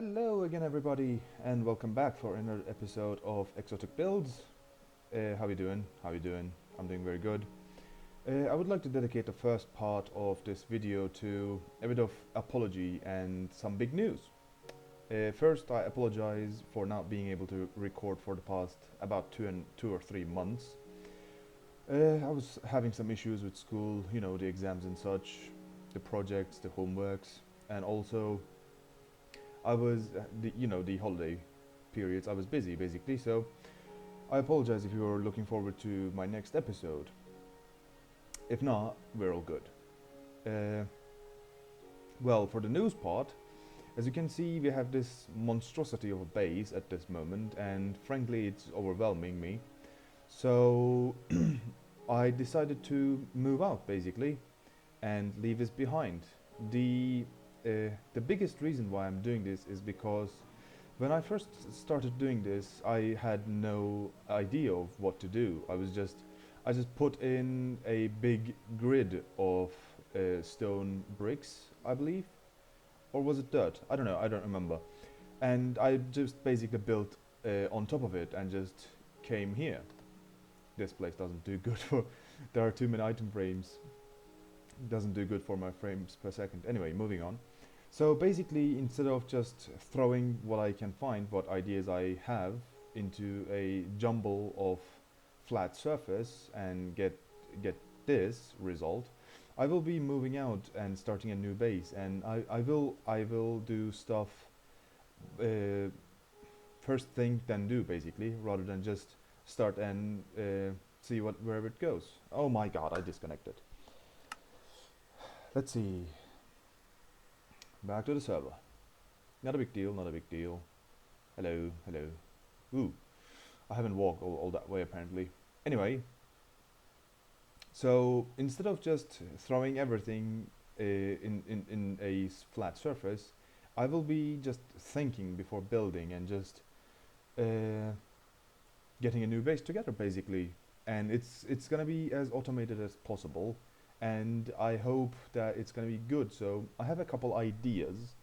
Hello again everybody and welcome back for another episode of Exo-tic Builds. How you doing? How you doing? I'm doing very good. I would like to dedicate the first part of this video to a bit of apology and some big news. First, I apologize for not being able to record for the past about 2 or 3 months. I was having some issues with school, you know, the exams and such, the projects, the homeworks, and also I was, the holiday periods, I was busy basically, so I apologize if you are looking forward to my next episode. If not, we're all good. Uh, well, for the news part, as you can see, we have this monstrosity of a base at this moment, and frankly, it's overwhelming me. So I decided to move out basically and leave this behind. The the biggest reason why I'm doing this is because when I first started doing this, I had no idea of what to do. I just put in a big grid of stone bricks, I believe, or was it dirt? I don't know. I don't remember. And I just basically built on top of it and just came here. This place doesn't do good for. There are too many item frames. Doesn't do good for my frames per second. Anyway, moving on. So basically, instead of just throwing what I can find, what ideas I have, into a jumble of flat surface and get this result, I will be moving out and starting a new base, and I will do stuff first think then do basically, rather than just start and see wherever it goes. Oh my god, I disconnected. Let's see. Back to the server. Not a big deal, not a big deal. Hello, hello. Ooh, I haven't walked all that way apparently. Anyway, so instead of just throwing everything in a flat surface, I will be just thinking before building and just getting a new base together basically. And it's gonna be as automated as possible, and I hope that it's gonna be good. So I have a couple ideas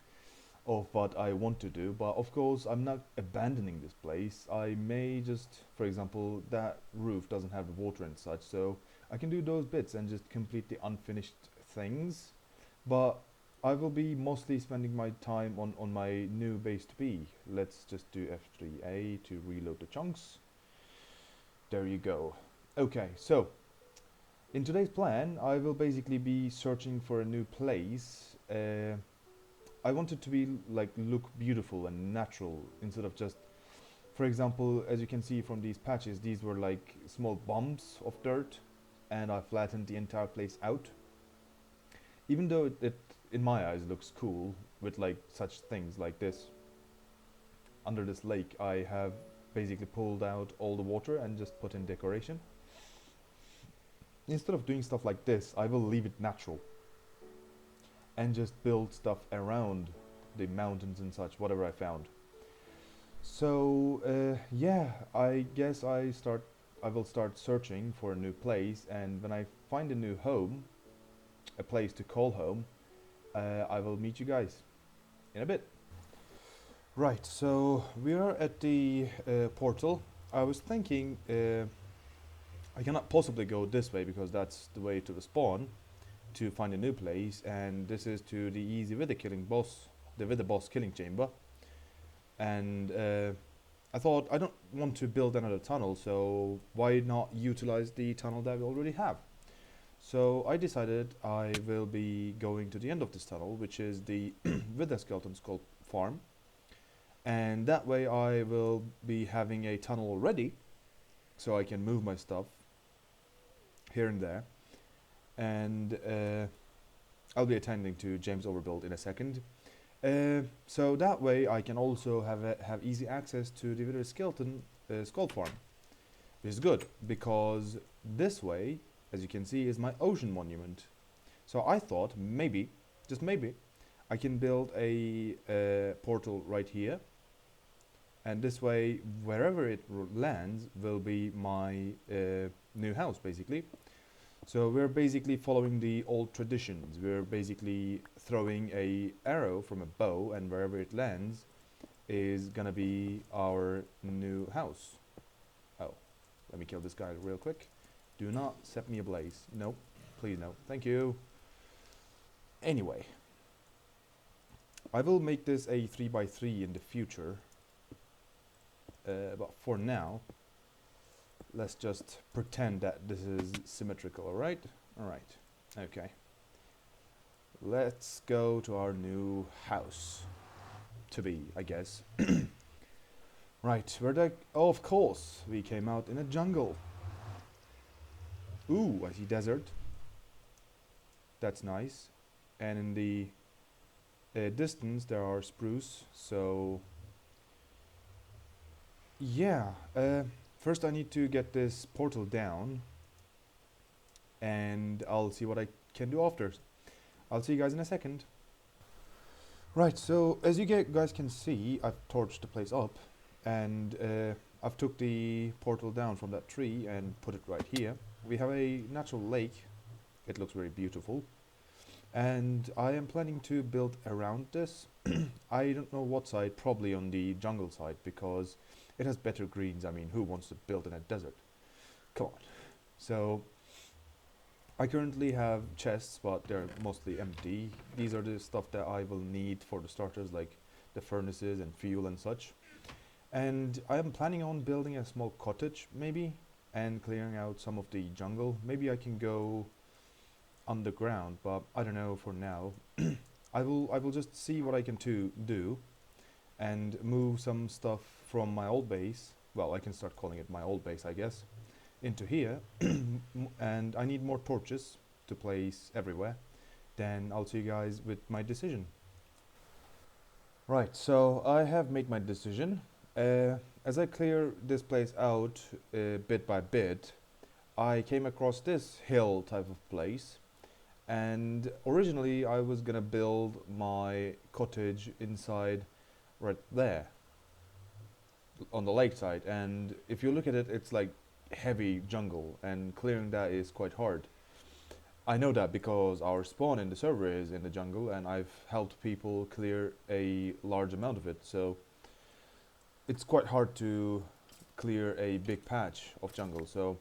of what I want to do, but of course I'm not abandoning this place. I may just, for example, that roof doesn't have the water and such, so I can do those bits and just complete the unfinished things. But I will be mostly spending my time on my new base to be. Let's just do F3A to reload the chunks. There you go. Okay, so in today's plan, I will basically be searching for a new place. I want it to be like look beautiful and natural instead of just, for example, as you can see from these patches, these were like small bumps of dirt, and I flattened the entire place out. Even though it in my eyes looks cool with like such things like this. Under this lake, I have basically pulled out all the water and just put in decoration. Instead of doing stuff like this, I will leave it natural and just build stuff around the mountains and such, whatever I found. So yeah, I guess I will start searching for a new place, and when I find a new home, a place to call home, I will meet you guys in a bit. Right, so we are at the portal. I was thinking I cannot possibly go this way because that's the way to the spawn to find a new place, and this is to the easy with the killing boss, the with the boss killing chamber. And I thought I don't want to build another tunnel, so why not utilize the tunnel that we already have? So I decided I will be going to the end of this tunnel, which is the Wither Skeleton Skull farm, and that way I will be having a tunnel already, so I can move my stuff here and there. And I'll be attending to James Overbuild in a second. So that way I can also have easy access to the Wither Skeleton Skull farm, which is good because this way, as you can see, is my ocean monument. So I thought maybe, just maybe, I can build a portal right here, and this way wherever it lands will be my new house basically. So we're basically following the old traditions. We're basically throwing a arrow from a bow, and wherever it lands, is gonna be our new house. Oh, let me kill this guy real quick. Do not set me ablaze. Nope, please no. Thank you. Anyway, I will make this a 3x3 in the future. But for now, let's just pretend that this is symmetrical, alright? Alright, okay. Let's go to our new house. To be, I guess. Right, where the... Oh, of course, we came out in a jungle. Ooh, I see desert. That's nice. And in the distance there are spruce, so... Yeah, first I need to get this portal down. And I'll see what I can do after. I'll see you guys in a second. Right, so as you guys can see, I've torched the place up. And I've took the portal down from that tree and put it right here. We have a natural lake. It looks very beautiful. And I am planning to build around this. I don't know what side, probably on the jungle side, because it has better greens. I mean, who wants to build in a desert? Come on. So, I currently have chests, but they're mostly empty. These are the stuff that I will need for the starters, like the furnaces and fuel and such. And I am planning on building a small cottage, maybe, and clearing out some of the jungle. Maybe I can go underground, but I don't know for now. I will just see what I can do and move some stuff from my old base. Well, I can start calling it my old base, I guess, into here. And I need more torches to place everywhere. Then I'll see you guys with my decision. Right, so I have made my decision. As I clear this place out bit by bit, I came across this hill type of place. And originally I was gonna build my cottage inside right there on the lake side, and if you look at it, it's like heavy jungle, and clearing that is quite hard. I know that because our spawn in the server is in the jungle, and I've helped people clear a large amount of it, so it's quite hard to clear a big patch of jungle. So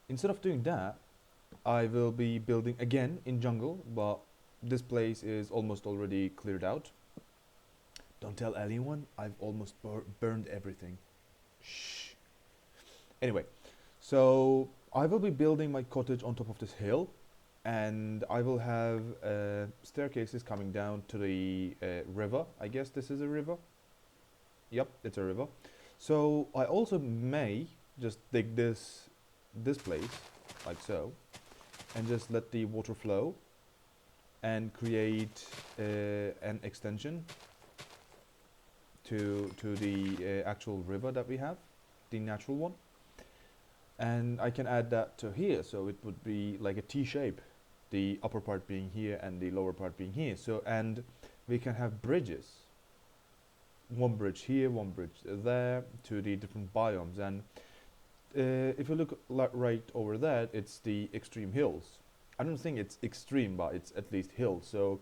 instead of doing that, I will be building again in jungle, but this place is almost already cleared out. Don't tell anyone, I've almost burned everything. Shh. Anyway, so I will be building my cottage on top of this hill, and I will have staircases coming down to the river. I guess this is a river. Yep, it's a river. So I also may just dig this place like so, and just let the water flow and create an extension to the actual river that we have, the natural one. And I can add that to here, so it would be like a T shape, the upper part being here and the lower part being here. So, and we can have bridges, one bridge here, one bridge there, to the different biomes. And if you look right over that, it's the extreme hills. I don't think it's extreme, but it's at least hills. So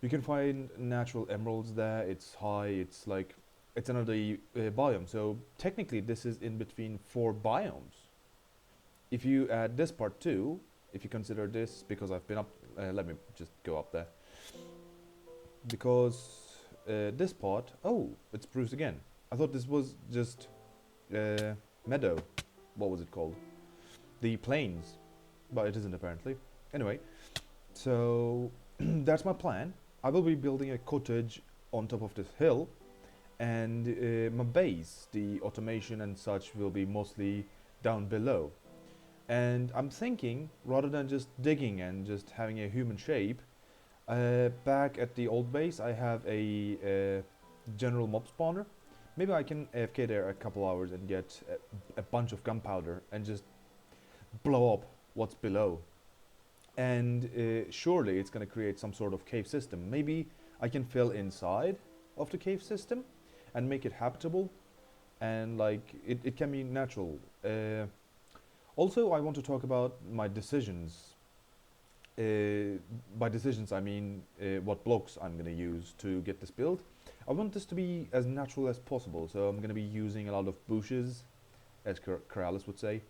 you can find natural emeralds there. It's high. It's like it's another biome. So technically, this is in between 4 biomes. If you add this part too, if you consider this, because I've been up. Let me just go up there. Because this part, oh, it's spruce again. I thought this was just meadow. What was it called? The plains, but it isn't apparently. Anyway, so that's my plan. I will be building a cottage on top of this hill, and my base, the automation and such, will be mostly down below. And I'm thinking, rather than just digging and just having a human shape, back at the old base I have a general mob spawner. Maybe I can AFK there a couple hours and get a bunch of gunpowder and just blow up what's below. And surely it's going to create some sort of cave system. Maybe I can fill inside of the cave system and make it habitable, and like it can be natural. Also, I want to talk about my decisions. By decisions I mean what blocks I'm going to use to get this build. I want this to be as natural as possible, so I'm going to be using a lot of bushes, as Corrales would say,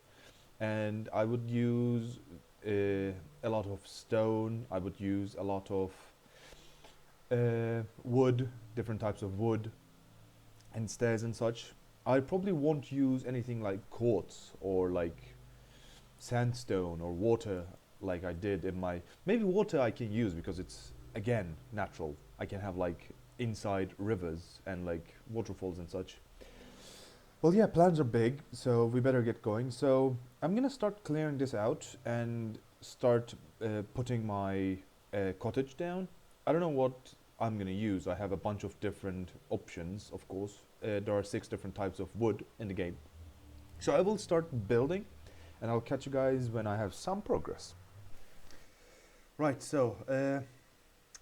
and I would use a lot of stone. I would use a lot of wood, different types of wood, and stairs and such. I probably won't use anything like quartz or like sandstone or water like I did in my... Maybe water I can use because it's, again, natural. I can have like inside rivers and like waterfalls and such. Well, yeah, plans are big, so we better get going. So I'm gonna start clearing this out and start putting my cottage down. I don't know what I'm gonna use. I have a bunch of different options, of course. There are 6 different types of wood in the game. So I will start building, and I'll catch you guys when I have some progress. Right, so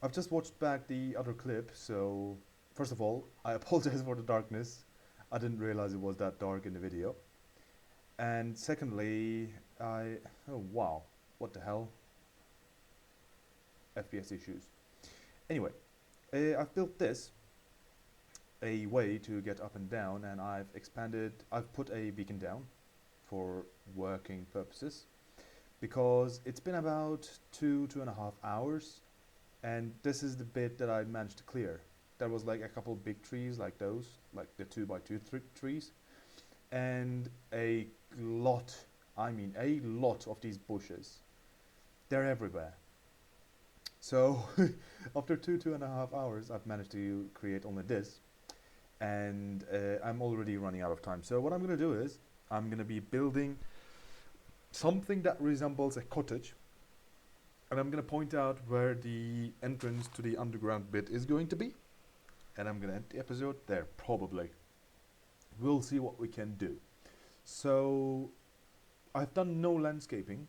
I've just watched back the other clip, so first of all, I apologize for the darkness. I didn't realize it was that dark in the video. And secondly, oh wow, what the hell? FPS issues. Anyway, I've built this a way to get up and down, and I've put a beacon down for working purposes, because it's been about 2.5 hours, and this is the bit that I managed to clear. There was like a couple big trees like those, like the 2x2 trees, and a lot of these bushes. They're everywhere. So after 2.5 hours, I've managed to create only this, and I'm already running out of time. So what I'm gonna do is I'm gonna be building something that resembles a cottage, and I'm gonna point out where the entrance to the underground bit is going to be, and I'm gonna end the episode there, probably. We'll see what we can do. So I've done no landscaping,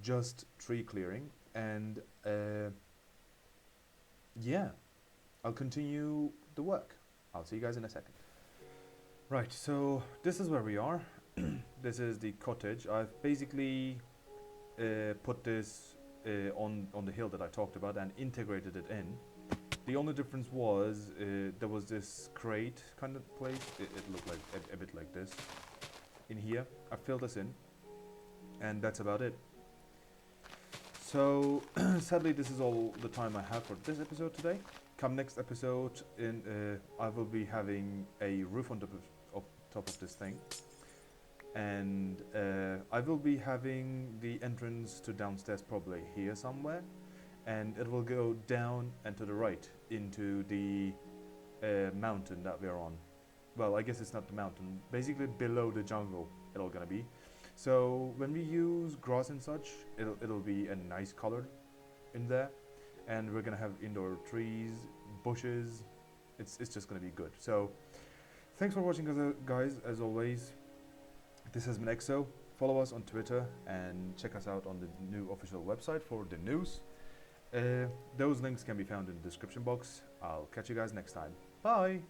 just tree clearing, and yeah, I'll continue the work. I'll see you guys in a second. Right, so this is where we are. This is the cottage. I've basically put this on the hill that I talked about and integrated it in. The only difference was there was this crate kind of place. It looked like a bit like this in here. I filled this in, and that's about it. So sadly, this is all the time I have for this episode today. Come next episode, I will be having a roof on top of this thing, and I will be having the entrance to downstairs probably here somewhere, and it will go down and to the right into the mountain that we're on. Well, I guess it's not the mountain, basically below the jungle it'll gonna be. So when we use grass and such, it'll be a nice color in there, and we're gonna have indoor trees, bushes. It's just gonna be good. So thanks for watching, guys. As always, this has been Exo. Follow us on Twitter and check us out on the new official website for the news. Those links can be found in the description box. I'll catch you guys next time. Bye!